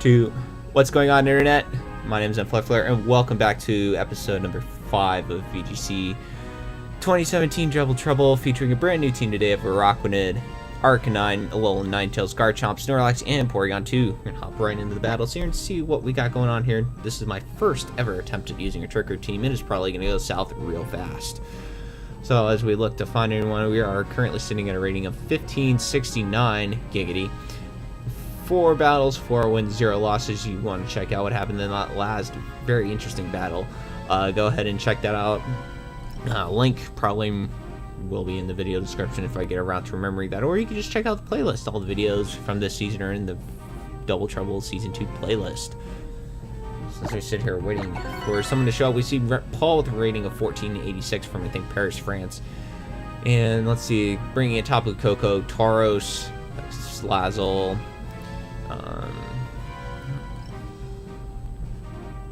to what's going on, internet. My name is Flare, and welcome back to episode number 5 of VGC 2017 Double Trouble, featuring a brand new team today of Araquanid, Arcanine, Alolan Ninetales, Garchomp, Snorlax, and Porygon 2. We're gonna hop right into the battles here and see what we got going on here. This is my first ever attempt at using a Tricker team, and it's probably gonna go south real fast. So as we look to find anyone, we are currently sitting at a rating of 1569 giggity. 4 battles, 4 wins, 0 losses. You want to check out what happened in that last very interesting battle. Go ahead and check that out. Link probably will be in the video description if I get around to remembering that, or you can just check out the playlist. All the videos from this season are in the Double Trouble Season 2 playlist. As we sit here waiting for someone to show up, we see Paul with a rating of 1486 from, I think, Paris, France. And let's see, bringing in Tapu Koko, Tauros, Slazzle.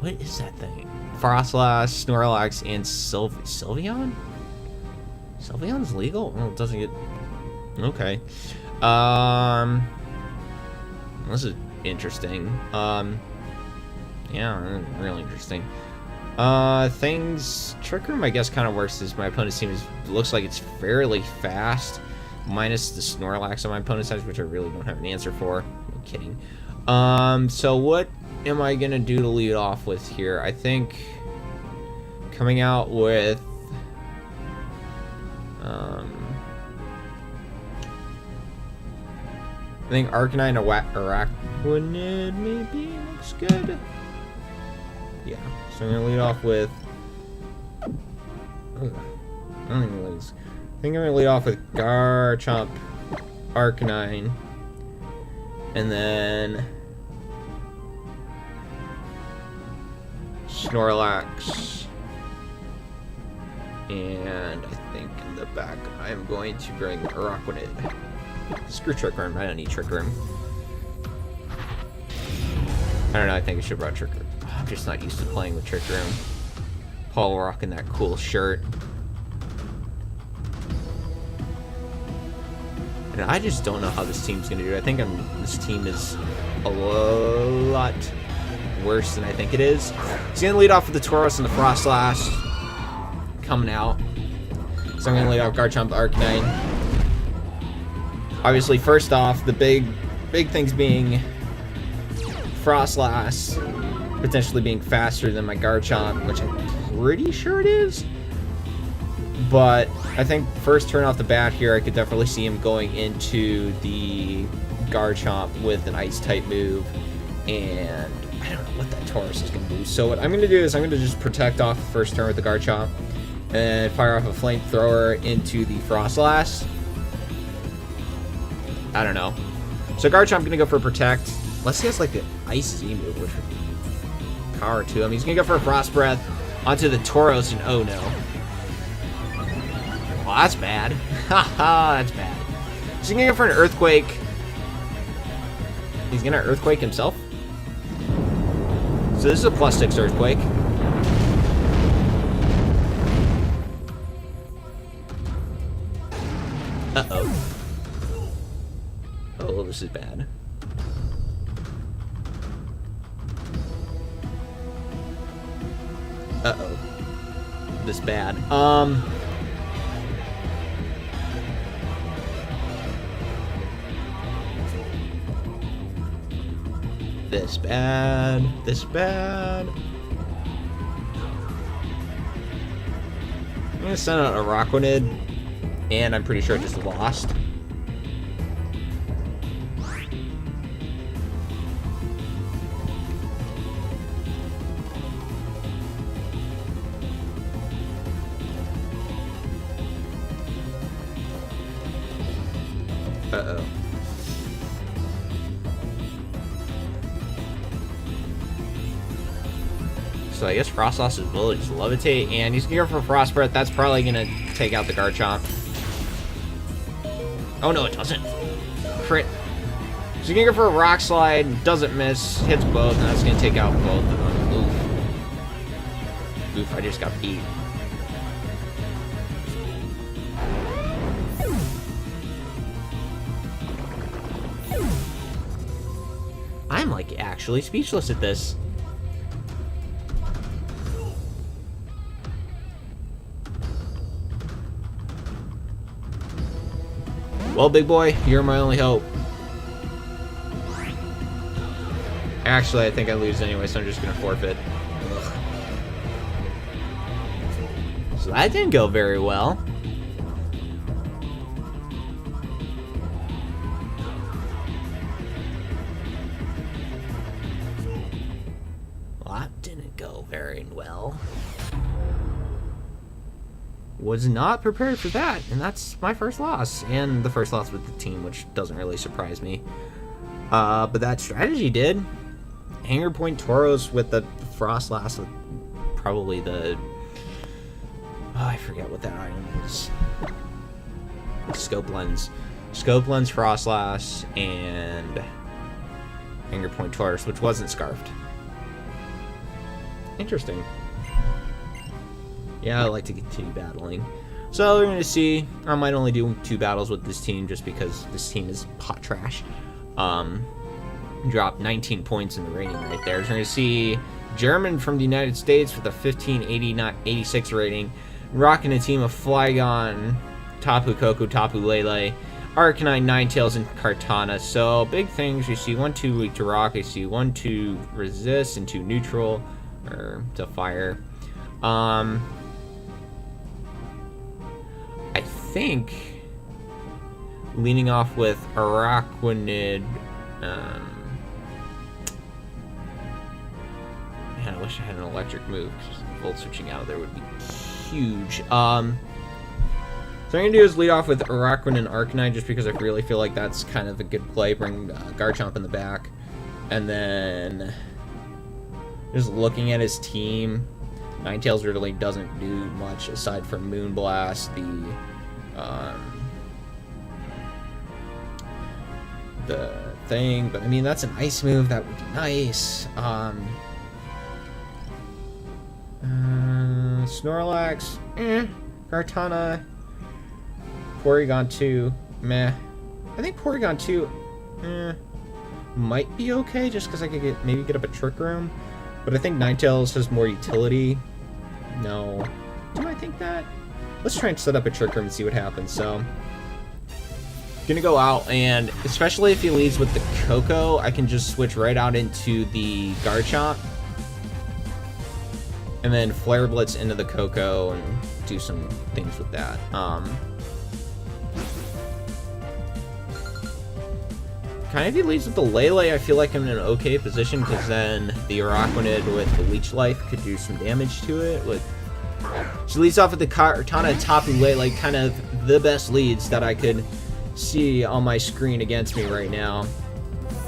What is that thing? Frostlass, Snorlax, and Sylveon? Sylveon's legal? Oh, it doesn't get... Okay. This is interesting. Yeah, really interesting. Trick Room, I guess, kind of works as my opponent's team looks like it's fairly fast, minus the Snorlax on my opponent's side, which I really don't have an answer for. I'm kidding. So what am I gonna do to lead off with here? I think coming out with I think Arcanine Araquanid maybe looks good. Yeah, so I'm gonna lead off with I think I'm gonna lead off with Garchomp, Arcanine, and then Snorlax, and I think in the back I'm going to bring Araquanid. Screw Trick Room, I don't need Trick Room. I don't know, I think I should have brought Trick Room. I'm just not used to playing with Trick Room. Paul rocking that cool shirt. And I just don't know how this team's gonna do. I think this team is a lot worse than I think it is. He's gonna lead off with the Tauros and the Frostlass coming out. So I'm gonna lead off Garchomp, Arcanine. Obviously, first off, the big things being Frostlass potentially being faster than my Garchomp, which I'm pretty sure it is. But I think first turn off the bat here, I could definitely see him going into the Garchomp with an Ice-type move, and I don't know what that Tauros is going to do. So what I'm going to do is I'm going to just protect off the first turn with the Garchomp and fire off a Flamethrower into the Frostlass. I don't know. So Garchomp going to go for Protect. Unless he has like the Ice Z move, which would be power to him. He's going to go for a Frost Breath onto the Tauros, and oh no. Well, that's bad. Haha, that's bad. He's going to go for an Earthquake. He's going to Earthquake himself. So this is a +6 Earthquake. Uh-oh. Oh, this is bad. Uh-oh. This bad. This bad. This bad. I'm gonna send out a Araquanid, and I'm pretty sure I just lost. Uh-oh. So I guess Frostlass' ability is Levitate, and he's gonna go for Frost Breath. That's probably gonna take out the Garchomp. Oh no, it doesn't. Crit. So he's gonna go for a Rock Slide, doesn't miss, hits both, and that's gonna take out both of them. Oof. Oof, I just got beat. like actually speechless at this. Well, big boy, you're my only hope. Actually, I think I lose anyway, so I'm just gonna forfeit. Ugh. So that didn't go very well. Well, that didn't go very well. Was not prepared for that, and that's my first loss, and the first loss with the team, which doesn't really surprise me. But that strategy did. Hanger Point Tauros with the Froslass with probably the... Oh, I forget what that item is. Scope Lens. Scope Lens, Froslass, and Hanger Point Tauros, which wasn't Scarfed. Interesting. Yeah, I like to continue battling. So we're going to see. I might only do 2 battles with this team just because this team is hot trash. Dropped 19 points in the rating right there. So we're going to see German from the United States with a 1586 rating. Rocking a team of Flygon, Tapu Koko, Tapu Lele, Arcanine, Ninetales, and Kartana. So big things. You see 1-2 weak to rock. I see 1-2 resist and 2 neutral or to fire. I think leaning off with Araquanid. Man, I wish I had an electric move. Volt switching out of there would be huge. So what I'm going to do is lead off with Araquanid and Arcanine just because I really feel like that's kind of a good play. Bring Garchomp in the back. And then just looking at his team, Ninetales really doesn't do much aside from Moonblast, the thing. But I mean, that's an ice move. That would be nice. Snorlax, Kartana, Porygon 2, meh. I think Porygon 2, might be okay just because I could maybe get up a Trick Room. But I think Ninetales has more utility. No. Do I think that? Let's try and set up a Trick Room and see what happens. So, gonna go out, and especially if he leads with the Koko, I can just switch right out into the Garchomp. And then Flare Blitz into the Koko and do some things with that. Kind of if he leads with the Lele, I feel like I'm in an okay position because then the Araquanid with the Leech Life could do some damage to it. She leads off with the Kartana, Tapu Lele, kind of the best leads that I could see on my screen against me right now.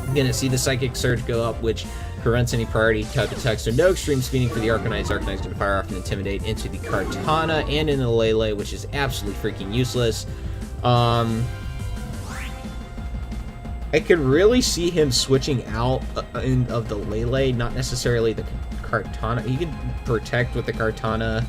I'm going to see the Psychic Surge go up, which prevents any priority type attack, so no extreme speeding for the Arcanine. Arcanine's going to fire off and Intimidate into the Kartana and into the Lele, which is absolutely freaking useless. I could really see him switching out of the Lele, not necessarily the Kartana. He could protect with the Kartana.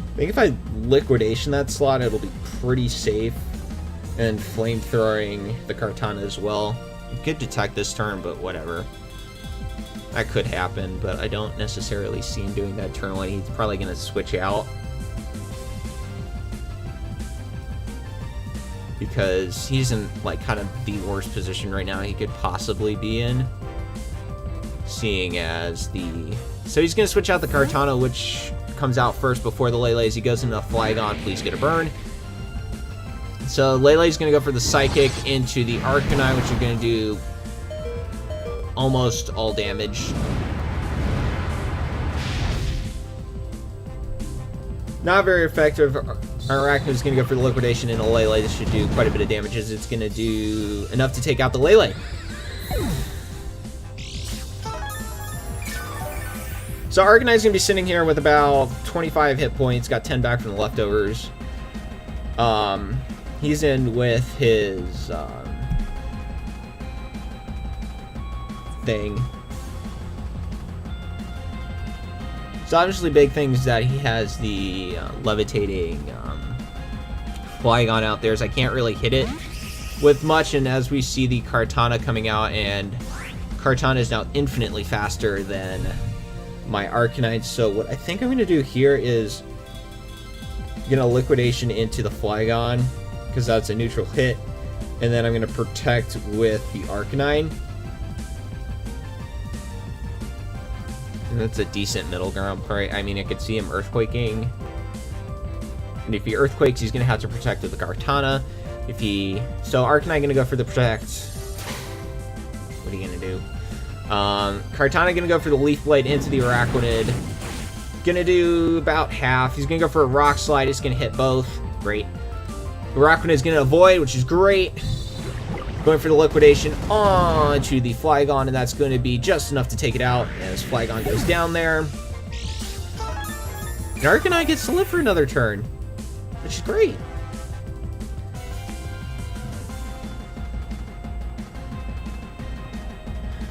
I think if I liquidation that slot, it'll be pretty safe. And flamethrowing the Kartana as well. You could detect this turn, but whatever. That could happen, but I don't necessarily see him doing that turn one. He's probably going to switch out. Because he's in, like, kind of the worst position right now he could possibly be in. Seeing as the... So he's going to switch out the Kartana, which comes out first before the Lele as he goes into Flygon. Please get a burn. So Lele's going to go for the Psychic into the Arcanine, which is going to do almost all damage. Not very effective. Arachne is going to go for the Liquidation into Lele. This should do quite a bit of damage as it's going to do enough to take out the Lele. So Arcanine's going to be sitting here with about 25 hit points, got 10 back from the leftovers. He's in with his thing. So obviously big thing is that he has the levitating Flygon out there, so I can't really hit it with much. And as we see the Kartana coming out, and Kartana is now infinitely faster than my Arcanine. So what I think I'm going to do here is going to Liquidation into the Flygon, because that's a neutral hit. And then I'm going to protect with the Arcanine. And that's a decent middle ground play. I mean, I could see him Earthquaking. And if he Earthquakes, he's going to have to protect with the Kartana. So Arcanine going to go for the Protect. What are you going to do? Kartana going to go for the Leaf Blade into the Araquanid. Going to do about half. He's going to go for a Rock Slide. It's going to hit both. Great. The Araquanid is going to avoid, which is great. Going for the Liquidation onto the Flygon, and that's going to be just enough to take it out as Flygon goes down there. And Arcanine gets to live for another turn, which is great.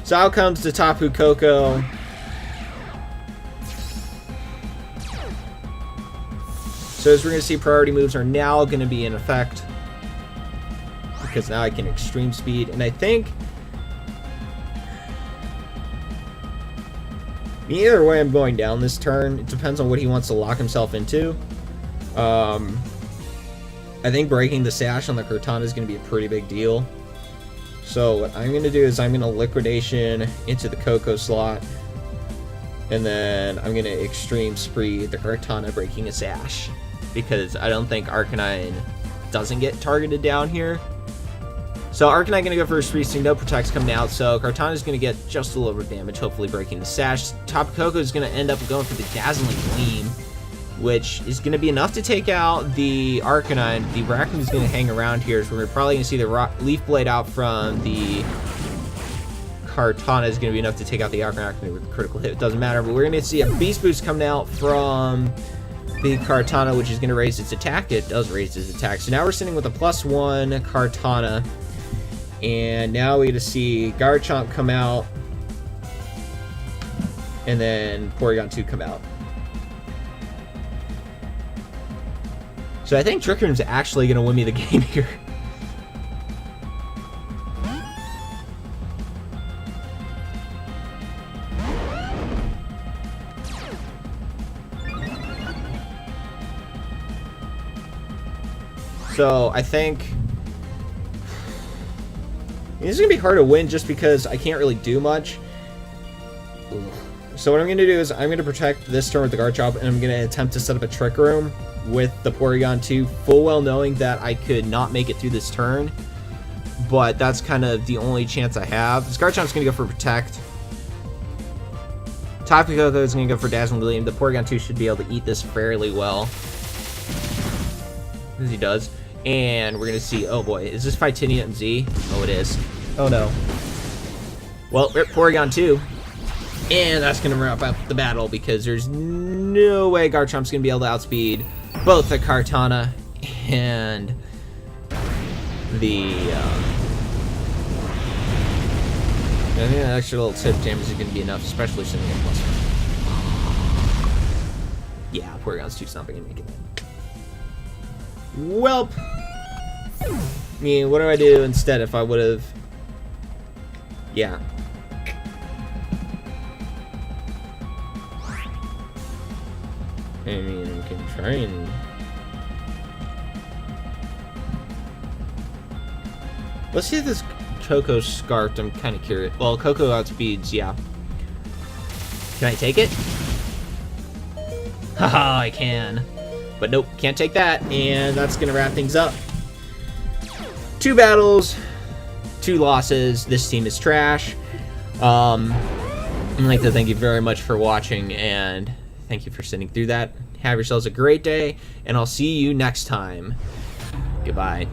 So out comes the Tapu Koko. So as we're going to see, priority moves are now going to be in effect, because now I can Extreme Speed. And I think either way I'm going down this turn. It depends on what he wants to lock himself into. I think breaking the Sash on the Kartana is going to be a pretty big deal. So what I'm going to do is I'm going to Liquidation into the Koko slot. And then I'm going to Extreme Speed the Kartana, breaking a Sash, because I don't think Arcanine doesn't get targeted down here. So Arcanine going to go for a Freezing, no Protects coming out, so Kartana is going to get just a little bit of damage, hopefully breaking the Sash. Tapu Koko is going to end up going for the Dazzling Gleam, which is going to be enough to take out the Arcanine. The Arachnid is going to hang around here, so we're probably going to see the Leaf Blade out from the Kartana is going to be enough to take out the Arachnid with a critical hit. It doesn't matter, but we're going to see a Beast Boost coming out from the Kartana, which is going to raise its attack. It does raise its attack. So now we're sitting with a +1 Kartana. And now we get to see Garchomp come out. And then Porygon 2 come out. So I think Trick Room's actually going to win me the game here. So I think this is going to be hard to win just because I can't really do much. So what I'm going to do is I'm going to protect this turn with the Garchomp, and I'm going to attempt to set up a Trick Room with the Porygon 2, full well knowing that I could not make it through this turn. But that's kind of the only chance I have. This Garchomp's going to go for Protect. Tapu Koko is going to go for Dazzling Gleam. The Porygon 2 should be able to eat this fairly well, as he does. And we're going to see, oh boy, is this Titanium Z? Oh, it is. Oh no. Well, Porygon 2. And that's going to wrap up the battle, because there's no way Garchomp's going to be able to outspeed both the Kartana and the... I think that extra little tip damage is going to be enough, especially sending it plus. Yeah, Porygon's 2's not going to make it. Welp. I mean, what do I do instead if I would have... Yeah. I mean, I can try and... Let's see if this Koko Scarfed. I'm kind of curious. Well, Koko outspeeds, yeah. Can I take it? Haha, I can. But nope, can't take that. And that's going to wrap things up. 2 battles, 2 losses. This team is trash. I'd like to thank you very much for watching, and thank you for sitting through that. Have yourselves a great day, and I'll see you next time. Goodbye.